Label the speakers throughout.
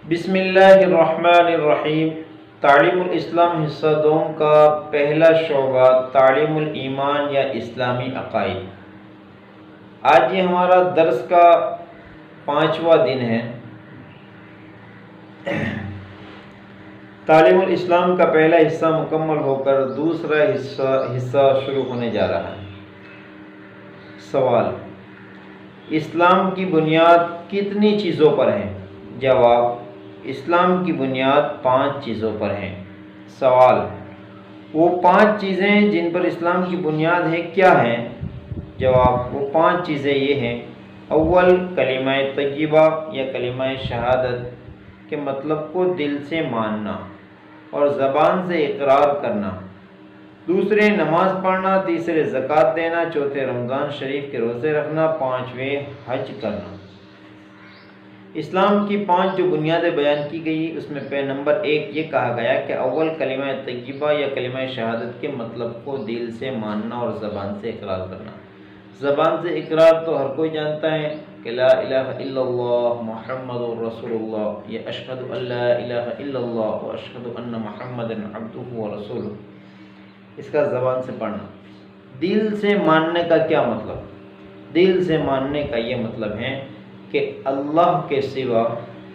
Speaker 1: بسم اللہ الرحمن الرحیم۔ تعلیم الاسلام حصہ دوم کا پہلا شعبہ تعلیم الایمان یا اسلامی عقائد۔ آج یہ ہمارا درس کا 5واں دن ہے۔ تعلیم الاسلام کا پہلا حصہ مکمل ہو کر دوسرا حصہ شروع ہونے جا رہا ہے۔ سوال: اسلام کی بنیاد کتنی چیزوں پر ہے؟ جواب: اسلام کی بنیاد 5 چیزوں پر ہے۔ سوال: وہ 5 چیزیں جن پر اسلام کی بنیاد ہے کیا ہیں؟ جواب: وہ 5 چیزیں یہ ہیں: اول، کلمہ طیبہ یا کلمہ شہادت کے مطلب کو دل سے ماننا اور زبان سے اقرار کرنا۔ دوسرے، نماز پڑھنا۔ تیسرے، زکوٰۃ دینا۔ چوتھے، رمضان شریف کے روزے رکھنا۔ پانچویں، حج کرنا۔ اسلام کی 5 جو بنیادیں بیان کی گئی اس میں نمبر 1 یہ کہا گیا کہ اول، کلمہ طیبہ یا کلمہ شہادت کے مطلب کو دل سے ماننا اور زبان سے اقرار کرنا۔ زبان سے اقرار تو ہر کوئی جانتا ہے کہ لا الہ الا اللہ محمد رسول اللہ، یہ اشہد ان لا الہ الا اللہ و اشہد ان محمد عبدہ و رسولہ، اس کا زبان سے پڑھنا۔ دل سے ماننے کا کیا مطلب؟ دل سے ماننے کا یہ مطلب ہے کہ اللہ کے سوا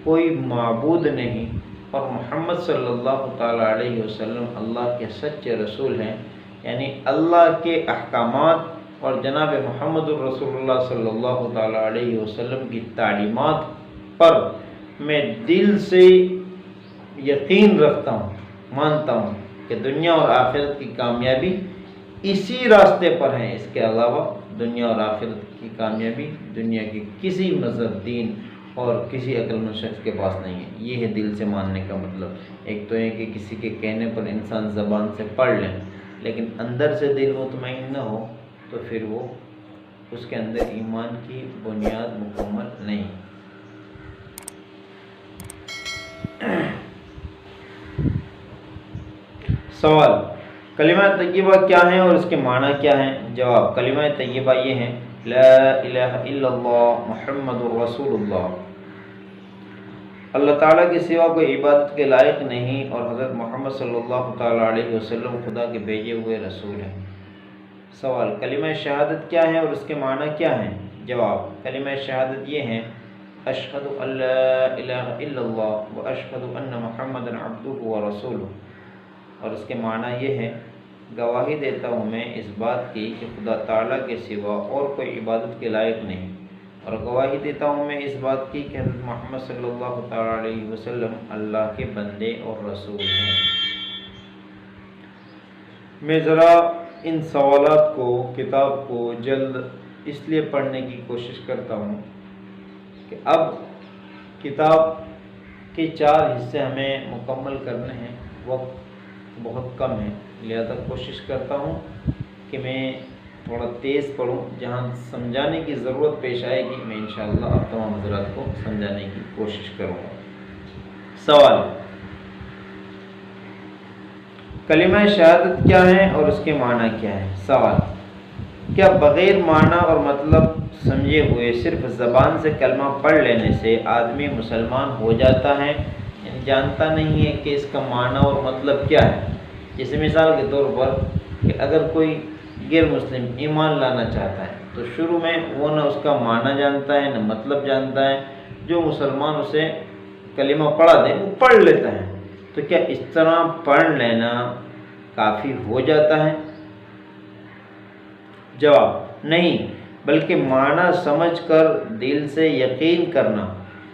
Speaker 1: کوئی معبود نہیں اور محمد صلی اللہ تعالیٰ علیہ وسلم اللہ کے سچے رسول ہیں، یعنی اللہ کے احکامات اور جناب محمد الرسول اللہ صلی اللہ تعالیٰ علیہ وسلم کی تعلیمات پر میں دل سے یقین رکھتا ہوں، مانتا ہوں کہ دنیا اور آخرت کی کامیابی اسی راستے پر ہیں۔ اس کے علاوہ دنیا اور آخرت کی کامیابی دنیا کے کسی مذہب، دین اور کسی عقل مند شخص کے پاس نہیں ہے۔ یہ ہے دل سے ماننے کا مطلب۔ ایک تو ہے کہ کسی کے کہنے پر انسان زبان سے پڑھ لے لیکن اندر سے دل مطمئن نہ ہو تو پھر وہ اس کے اندر ایمان کی بنیاد مکمل نہیں۔ سوال: کلمہ طیبہ کیا ہیں اور اس کے معنی کیا ہیں؟ جواب: کلمہ طیبہ یہ ہیں: لا الہ الا اللہ محمد رسول اللہ، اللہ تعالیٰ کے سوا کوئی عبادت کے لائق نہیں اور حضرت محمد صلی اللہ تعالیٰ علیہ وسلم خدا کے بھیجے ہوئے رسول ہیں۔ سوال: کلمہ شہادت کیا ہے اور اس کے معنی کیا ہیں؟ جواب: کلمہ شہادت یہ ہیں: اشہد ان لا الہ الا اللہ و اشہد ان محمد عبدہ و رسولہ، اور اس کے معنی یہ ہے: گواہی دیتا ہوں میں اس بات کی کہ خدا تعالیٰ کے سوا اور کوئی عبادت کے لائق نہیں، اور گواہی دیتا ہوں میں اس بات کی کہ حضرت محمد صلی اللہ تعالیٰ علیہ وسلم اللہ کے بندے اور رسول ہیں۔ میں ذرا ان سوالات کو، کتاب کو جلد اس لیے پڑھنے کی کوشش کرتا ہوں کہ اب کتاب کے 4 حصے ہمیں مکمل کرنے ہیں، وقت بہت کم ہے، لہذا کوشش کرتا ہوں کہ میں تھوڑا تیز پڑھوں، جہاں سمجھانے کی ضرورت پیش آئے گی میں انشاءاللہ آپ تمام حضرات کو سمجھانے کی کوشش کروں گا۔ سوال: کلمہ شہادت کیا ہے اور اس کے معنی کیا ہے؟ سوال: کیا بغیر معنی اور مطلب سمجھے ہوئے صرف زبان سے کلمہ پڑھ لینے سے آدمی مسلمان ہو جاتا ہے، یعنی جانتا نہیں ہے کہ اس کا معنی اور مطلب کیا ہے؟ جیسے مثال کے طور پر کہ اگر کوئی غیر مسلم ایمان لانا چاہتا ہے تو شروع میں وہ نہ اس کا معنی جانتا ہے نہ مطلب جانتا ہے، جو مسلمان اسے کلمہ پڑھا دے وہ پڑھ لیتا ہے، تو کیا اس طرح پڑھ لینا کافی ہو جاتا ہے؟ جواب: نہیں، بلکہ معنی سمجھ کر دل سے یقین کرنا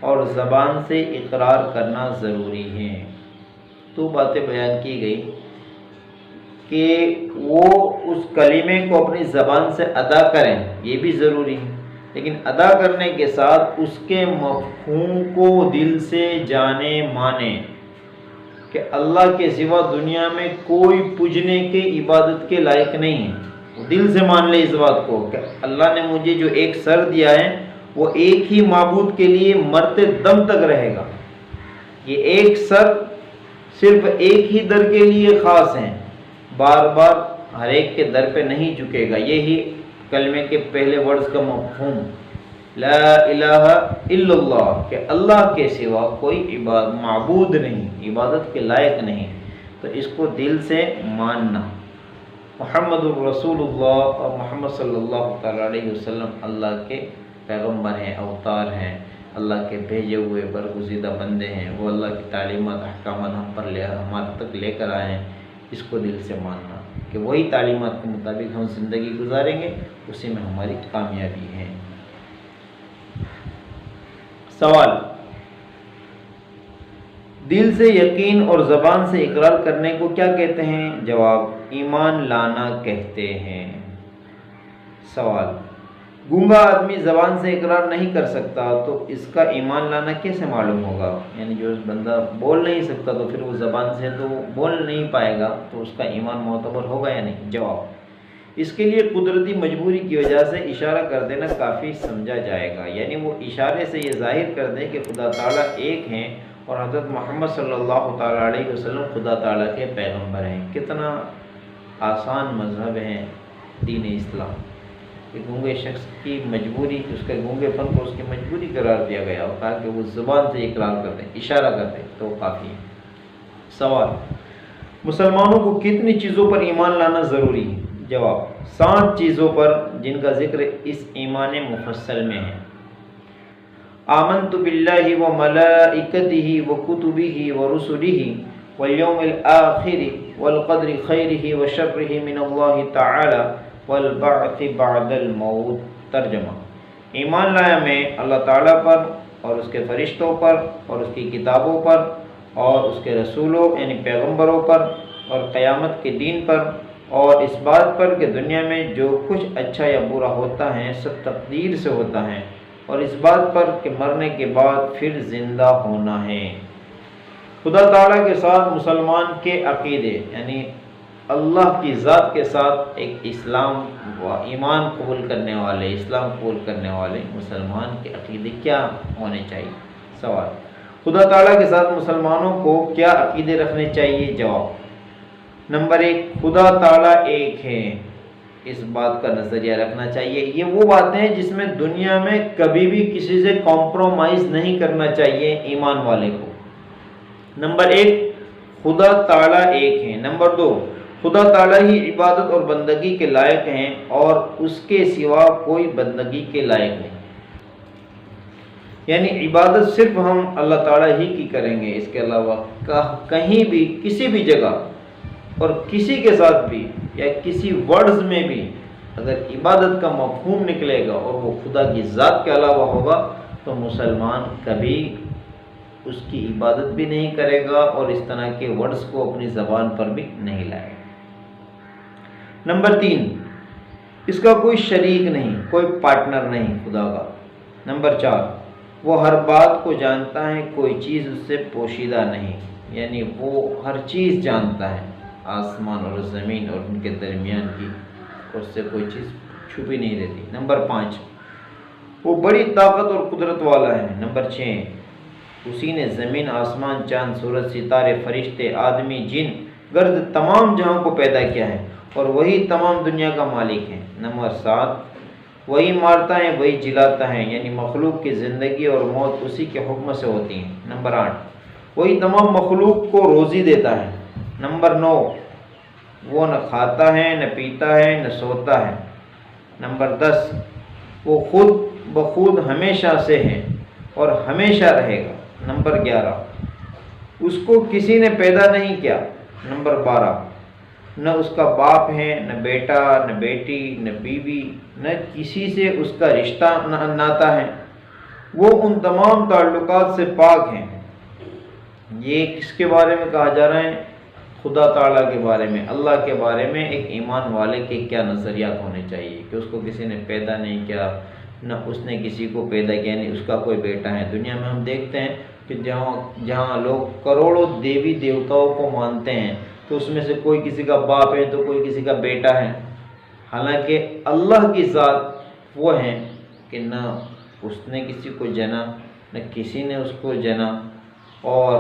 Speaker 1: اور زبان سے اقرار کرنا ضروری ہے۔ تو باتیں بیان کی گئی کہ وہ اس کلمے کو اپنی زبان سے ادا کریں، یہ بھی ضروری ہے، لیکن ادا کرنے کے ساتھ اس کے مفہوم کو دل سے جانے مانیں کہ اللہ کے سوا دنیا میں کوئی پوجنے کے، عبادت کے لائق نہیں ہے۔ وہ دل سے مان لے اس بات کو کہ اللہ نے مجھے جو ایک سر دیا ہے وہ ایک ہی معبود کے لیے مرتے دم تک رہے گا، یہ ایک سر صرف ایک ہی در کے لیے خاص ہیں، بار بار ہر ایک کے در پہ نہیں جھکے گا۔ یہی کلمے کے پہلے ورڈز کا مفہوم لا الہ الا اللہ کہ اللہ کے سوا کوئی معبود نہیں، عبادت کے لائق نہیں، تو اس کو دل سے ماننا۔ محمد الرسول اللہ اور محمد صلی اللہ تعالیٰ علیہ وسلم اللہ کے پیغمبر ہیں، اوتار ہیں، اللہ کے بھیجے ہوئے برگزیدہ بندے ہیں، وہ اللہ کی تعلیمات احکامات ہمارے تک لے کر آئے ہیں، اس کو دل سے ماننا کہ وہی تعلیمات کے مطابق ہم زندگی گزاریں گے، اسی میں ہماری کامیابی ہے۔ سوال: دل سے یقین اور زبان سے اقرار کرنے کو کیا کہتے ہیں؟ جواب: ایمان لانا کہتے ہیں۔ سوال: گونگا آدمی زبان سے اقرار نہیں کر سکتا تو اس کا ایمان لانا کیسے معلوم ہوگا؟ یعنی جو بندہ بول نہیں سکتا تو پھر وہ زبان سے تو بول نہیں پائے گا، تو اس کا ایمان معتبر ہوگا یا نہیں؟ جواب: اس کے لیے قدرتی مجبوری کی وجہ سے اشارہ کر دینا کافی سمجھا جائے گا، یعنی وہ اشارے سے یہ ظاہر کر دیں کہ خدا تعالیٰ ایک ہیں اور حضرت محمد صلی اللہ تعالیٰ علیہ وسلم خدا تعالیٰ کے پیغمبر ہیں۔ کتنا آسان مذہب ہے دین اسلام کہ گونگے شخص کی مجبوری، اس کے گونگے پن کو اس کی مجبوری قرار دیا گیا اور کہا کہ وہ زبان سے اقرار کر دیں، اشارہ کر دیں تو وہ کافی ہے۔ سوال: مسلمانوں کو کتنی چیزوں پر ایمان لانا ضروری ہے؟ جواب: 7 چیزوں پر، جن کا ذکر اس ایمان مفصل میں ہے۔ آمنت باللہ وملائکتہ وکتبہ ورسلہ والیوم الآخر والقدر خیرہ وشرہ من اللہ تعالی والبعث بعد الموت۔ ترجمہ: ایمان لایا میں اللہ تعالیٰ پر اور اس کے فرشتوں پر اور اس کی کتابوں پر اور اس کے رسولوں یعنی پیغمبروں پر اور قیامت کے دین پر اور اس بات پر کہ دنیا میں جو کچھ اچھا یا برا ہوتا ہے سب تقدیر سے ہوتا ہے، اور اس بات پر کہ مرنے کے بعد پھر زندہ ہونا ہے۔ خدا تعالیٰ کے ساتھ مسلمان کے عقیدے یعنی اللہ کی ذات کے ساتھ ایک اسلام و ایمان قبول کرنے والے، اسلام قبول کرنے والے مسلمان کے عقیدے کیا ہونے چاہیے؟ سوال: خدا تعالیٰ کے ساتھ مسلمانوں کو کیا عقیدے رکھنے چاہیے؟ جواب: نمبر 1، خدا تعالیٰ ایک ہے، اس بات کا نظریہ رکھنا چاہیے۔ یہ وہ باتیں ہیں جس میں دنیا میں کبھی بھی کسی سے کمپرومائز نہیں کرنا چاہیے ایمان والے کو۔ نمبر 1، خدا تعالیٰ ایک ہے۔ نمبر 2، خدا تعالیٰ ہی عبادت اور بندگی کے لائق ہیں اور اس کے سوا کوئی بندگی کے لائق نہیں، یعنی عبادت صرف ہم اللہ تعالیٰ ہی کی کریں گے، اس کے علاوہ کہیں بھی کسی بھی جگہ اور کسی کے ساتھ بھی یا کسی ورڈز میں بھی اگر عبادت کا مفہوم نکلے گا اور وہ خدا کی ذات کے علاوہ ہوگا تو مسلمان کبھی اس کی عبادت بھی نہیں کرے گا اور اس طرح کے ورڈز کو اپنی زبان پر بھی نہیں لائے گا۔ نمبر 3، اس کا کوئی شریک نہیں، کوئی پارٹنر نہیں خدا کا۔ نمبر 4، وہ ہر بات کو جانتا ہے، کوئی چیز اس سے پوشیدہ نہیں، یعنی وہ ہر چیز جانتا ہے، آسمان اور زمین اور ان کے درمیان کی، اس سے کوئی چیز چھپی نہیں رہتی۔ نمبر 5، وہ بڑی طاقت اور قدرت والا ہے۔ نمبر 6، اسی نے زمین، آسمان، چاند، سورج، ستارے، فرشتے، آدمی، جن، گرد تمام جہاں کو پیدا کیا ہے اور وہی تمام دنیا کا مالک ہے۔ نمبر 7، وہی مارتا ہے وہی جلاتا ہے، یعنی مخلوق کی زندگی اور موت اسی کے حکم سے ہوتی ہیں۔ نمبر 8، وہی تمام مخلوق کو روزی دیتا ہے۔ نمبر 9، وہ نہ کھاتا ہے نہ پیتا ہے نہ سوتا ہے۔ نمبر 10، وہ خود بخود ہمیشہ سے ہے اور ہمیشہ رہے گا۔ نمبر 11، اس کو کسی نے پیدا نہیں کیا۔ نمبر 12، نہ اس کا باپ ہے نہ بیٹا نہ بیٹی نہ بیوی، نہ کسی سے اس کا رشتہ ناتا ہے، وہ ان تمام تعلقات سے پاک ہیں۔ یہ کس کے بارے میں کہا جا رہا ہے؟ خدا تعالیٰ کے بارے میں، اللہ کے بارے میں ایک ایمان والے کے کیا نظریات ہونے چاہیے کہ اس کو کسی نے پیدا نہیں کیا، نہ اس نے کسی کو پیدا کیا، نہیں اس کا کوئی بیٹا ہے۔ دنیا میں ہم دیکھتے ہیں کہ جہاں لوگ کروڑوں دیوی دیوتاؤں کو مانتے ہیں تو اس میں سے کوئی کسی کا باپ ہے تو کوئی کسی کا بیٹا ہے، حالانکہ اللہ کی ذات وہ ہیں کہ نہ اس نے کسی کو جنا نہ کسی نے اس کو جنا، اور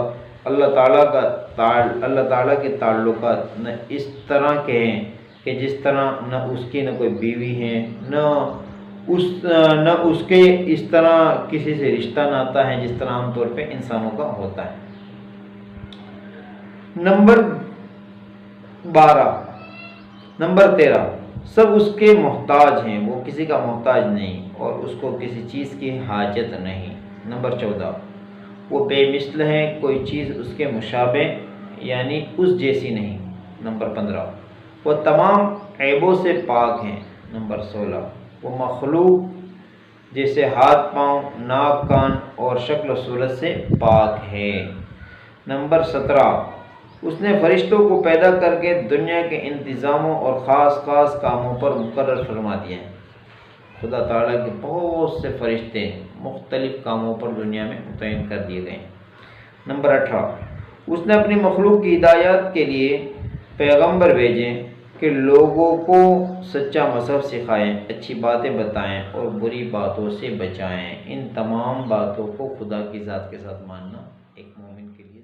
Speaker 1: اللہ تعالیٰ کے تعلقات نہ اس طرح کے ہیں کہ جس طرح نہ اس کی نہ کوئی بیوی ہے نہ نہ اس کے اس طرح کسی سے رشتہ ناتا ہے جس طرح عام طور پہ انسانوں کا ہوتا ہے۔ نمبر 13 سب اس کے محتاج ہیں، وہ کسی کا محتاج نہیں اور اس کو کسی چیز کی حاجت نہیں۔ نمبر 14 وہ بے مثل ہے، کوئی چیز اس کے مشابہ یعنی اس جیسی نہیں۔ نمبر 15 وہ تمام عیبوں سے پاک ہیں۔ نمبر 16 وہ مخلوق جیسے ہاتھ پاؤں، ناک کان اور شکل و صورت سے پاک ہے۔ نمبر 17 اس نے فرشتوں کو پیدا کر کے دنیا کے انتظاموں اور خاص خاص کاموں پر مقرر فرما دیا ہے۔ خدا تعالیٰ کے بہت سے فرشتے مختلف کاموں پر دنیا میں متعین کر دیے گئے ہیں۔ نمبر 18 اس نے اپنی مخلوق کی ہدایت کے لیے پیغمبر بھیجے کہ لوگوں کو سچا مذہب سکھائیں، اچھی باتیں بتائیں اور بری باتوں سے بچائیں۔ ان تمام باتوں کو خدا کی ذات کے ساتھ ماننا ایک مومن کے لیے